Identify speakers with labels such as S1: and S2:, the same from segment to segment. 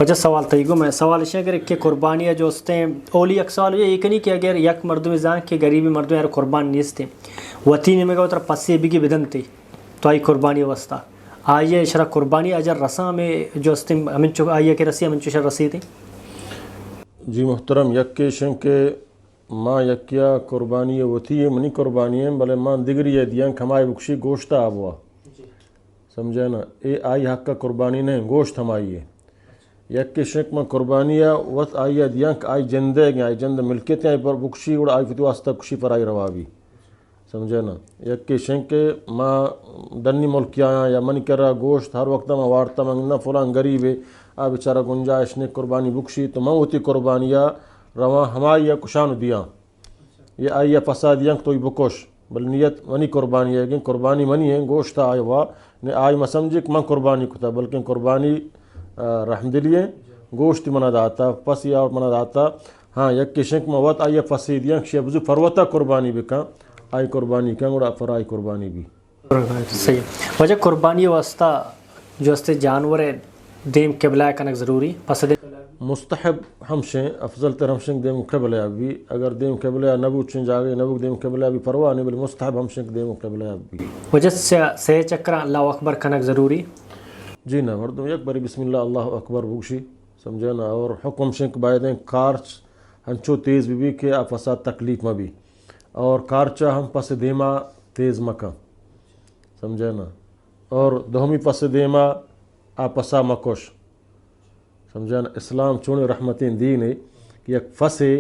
S1: وجہ سوال تیگو میں سوال ہے اگر کہ قربانیاں جو ہستے ہیں اولی یک سوال یہ کہ نہیں کہ اگر یک مردم زان کہ غریبی مردم یار قربان نیستے وطین میں گا اتر پسی بگی بدنتے تو آئی قربانی وستا آئیے شرح قربانی اجر رساں میں جو ہستے ہمیں چو آئیے کہ رسی ہمیں چو شر رسی تھے.
S2: جی محترم یک کے شن کے ماں یکیا قربانی وتی ہے منی قربانی ہے بلے ماں دگری ہے دیاں کھمائے بکشی گوشتا آبوا سمجھے نا اے آئی حق کا قربانی نہیں گوشت ہمائی ہے یک کے شک میں قربانیہ وط آئی دیاں کہ آئی جندے گئے آئی جند ملکیت ہیں پر بکشی اور آئی فتو آستا کشی پر آئی روابی سمجھے نا یک کے شک کے ماں دنی ملکی آیا یا من کرا گوشت ہر وقت میں وارتا منگنا فلان غریب ہے آ بیچارہ گنجائش نے قربانی بکشی تو میں ہوتی قربانیہ رواں ہمائی یا کشان دیاں یہ آئی یا فساد دیاں کہ توی بکش بل نیت منی قربانی ہے کہ قربانی منی ہے گوشت آئی ہوا نے آئی میں سمجھے کہ میں قربانی کتا بلکہ قربانی رحمدلی ہے گوشت منہ داتا پس یا منہ داتا ہاں یک کے شنک میں وقت آئی فسی دیاں کہ شیبزو فروتا قربانی بکا آئی قربانی کیا گوڑا فرائی قربانی بھی
S1: صحیح. وجہ قربانی واسطہ جو ہستے جانور دیم قبلہ کنک ضروری پس دے
S2: مستحب ہمشیں افضل تر ہمشیں دیم قبلہ بھی اگر دیم قبلہ نبو چن جاگے نبو دیم قبلہ بھی پرواہ نہیں بل مستحب ہمشیں دیم قبلہ بھی
S1: وجہ سے چکرہ اللہ اکبر کنک ضروری.
S2: جی نا مردم یک بری بسم اللہ اللہ اکبر بوشی سمجھے نا اور حکم شنک بائدیں کارچ ہنچو تیز بھی کہ آپ فساد تکلیف میں بھی اور کارچا ہم پس دیما تیز مکہ سمجھے نا اور دہمی پس دیما آپ پسا مکوش سمجھے نا اسلام چونے رحمتین دین ہے کہ یک فسے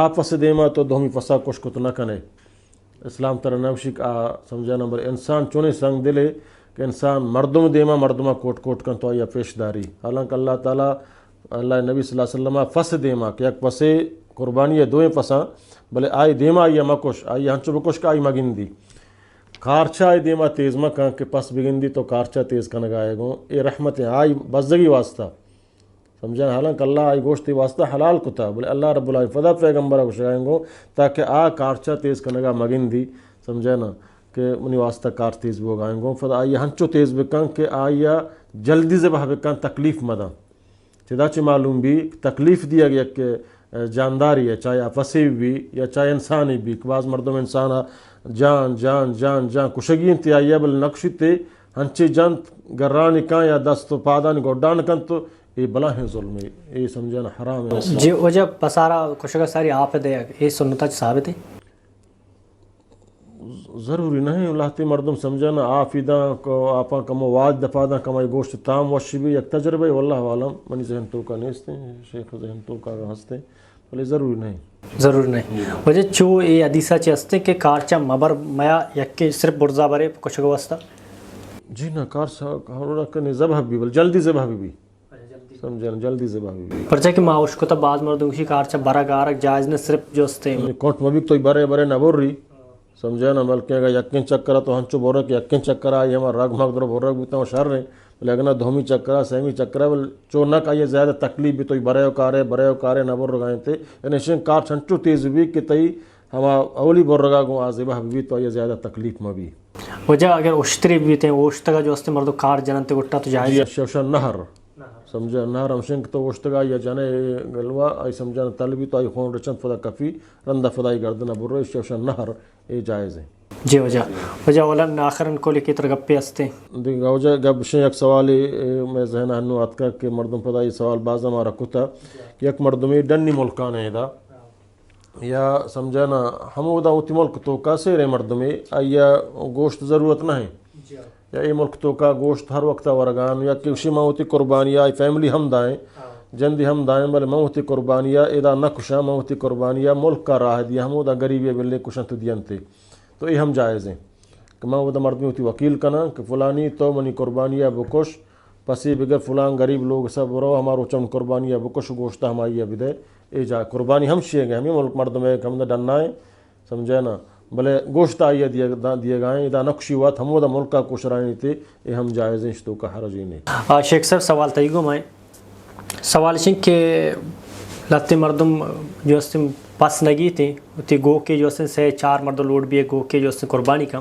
S2: آپ فس دیما تو دہمی فسا کوش کو تو نہ کنے اسلام تر نوشک سمجھے نا بل انسان چونے سنگ دلے کہ انسان مردم دیما مردمہ کوٹ کوٹ کن تو آیا پیش داری حالانکہ اللہ تعالیٰ اللہ نبی صلی اللہ علیہ وسلم فس دیما کہ یک فسے قربانی ہے دوئیں فساں بلے آئی دیما آئی مکوش آئی ہنچو بکوش کا آئی مگندی کارچا آئی دیما تیز مکاں کہ پس بگندی تو کارچا تیز کنگائے گو اے رحمتیں آئی بزدگی واسطہ سمجھیں حالانکہ اللہ آئی گوشتی واسطہ حلال کتا بلے اللہ رب العالمین فدا پیغمبرہ کشائیں گو تاکہ کارچا تیز کنگا مگندی سمجھے نا کہ منی واسطہ کار تیز بھی ہوگائیں گو فدا آئی ہنچو تیز بکن کہ آئی جلدی ذبح بکن تکلیف مدن چدا چی معلوم بھی تکلیف دیا گیا کہ جانداری ہے چاہے فسی بھی یا چاہے انسانی بھی کہ بعض مردم انسان جان جان جان جان کشگی انتہائی بل نقشی تے ہنچی جان گرانی کان یا دست و پادانی گوڈان کن تو یہ بلا ہے ظلم ہے یہ سمجھنا حرام ہے.
S1: جی وجہ پسارا کشگا ساری آپ دے یہ سنتا ثابت ہے
S2: ضروری نہیں اللہ مردم سمجھنا آفیداں کو آپاں کمو واج دفاداں کمائی گوشت تام وشی بھی یک تجربہ واللہ عالم منی ذہن تو کا نیستے شیخ ذہن تو کا ہستے بلے ضروری نہیں
S1: وجہ چو یہ حدیثہ چی ہستے کہ کارچا مبر میا یک کے صرف برزا برے کشگا واسطہ
S2: جی نا کارچا کنے ذبح بھی بل جلدی ذبح بھی سمجھنا جلدی ذبح بھی
S1: پرچہ کہ ماوش کو تا بعض مردوں کی کارچا برا گارک جائز نے صرف جو ہستے
S2: کونٹ مبیک تو برے برے نہ بور رہی سمجھے نا بلکہ اگر یقین چکرہ تو ہنچو بورا کہ یقین چکرہ آئی ہمارا رگ مغدر بورا بیتا ہوں شر رہے لیکن دھومی چکرہ سہمی چکرہ بل چونک آئیے زیادہ تکلیف بھی تو برے کارے نہ بور رگائیں تھے یعنی شن کار چھنچو تیز بھی کہ تئی ہما اولی بور رگا گو آزبہ بھی تو آئیے زیادہ تکلیف میں بھی
S1: وجہ اگر اشتری بھی تھے اوشتگا جو ہستے مردو کار جننتے گٹا تو جائز
S2: شوشن نہر سمجھا نہر ہمشنک تو اوشتگا یا جانے گلوا آئی سمجھانا طلبی تو آئی خون رچن فدا کفی رندہ فدائی گردنا بر رہے شوشن نہر یہ جائز ہے.
S1: جی وجہ اولا آخرن کو لکھی تر گپے ہستے
S2: دیکھا وجہ گپ شیں یک سوالی میں ذہن ہنو آتکا کہ مردم پدا یہ سوال باز ہمارا کتا کہ یک مردمی ڈنی ملکان ہے دا یا سمجھانا ہمو دا ہوتی ملک تو کا سیرے مردمی آیا گوشت ضرورت نہ ہے یا ای ملک تو کا گوشت ہر وقت ورگان یا کسی ماں ہوتی قربانی آئی فیملی ہم دائیں جندی ہم دائیں بلے ماں ہوتی قربانیہ ادا نہ کشاں ماں ہوتی قربانیہ ملک کا راہ دیا ہمو دا غریبی بلے کشاں تو دینتے تو یہ ہم جائز ہیں کہ ماں وہ دا مردمی ہوتی وکیل کنا کہ فلانی تو منی قربانیہ بکش پسی بگر فلان غریب لوگ سب رو ہمارو چم قربانیہ بکش گوشتہ ہم آئیے بدے اے جائے قربانی ہم شیئے گئے ہمیں ملک مردم ہے کہ ہم دا ڈنائیں سمجھے نا بلے گوشت آئیے دیے گائیں ادا نقشی وات ہمو دا ملک کا کشرائنی تھے یہ ہم جائز ہیں شتو کا حرج ہی نہیں.
S1: شیخ صاحب سوال تیگو میں سوال شنک کہ لتی مردم جو پس نگی تھی تی گو کے جو سے 3-4 مرد لوڈ بھی ہے گو کے جو قربانی کا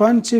S3: 5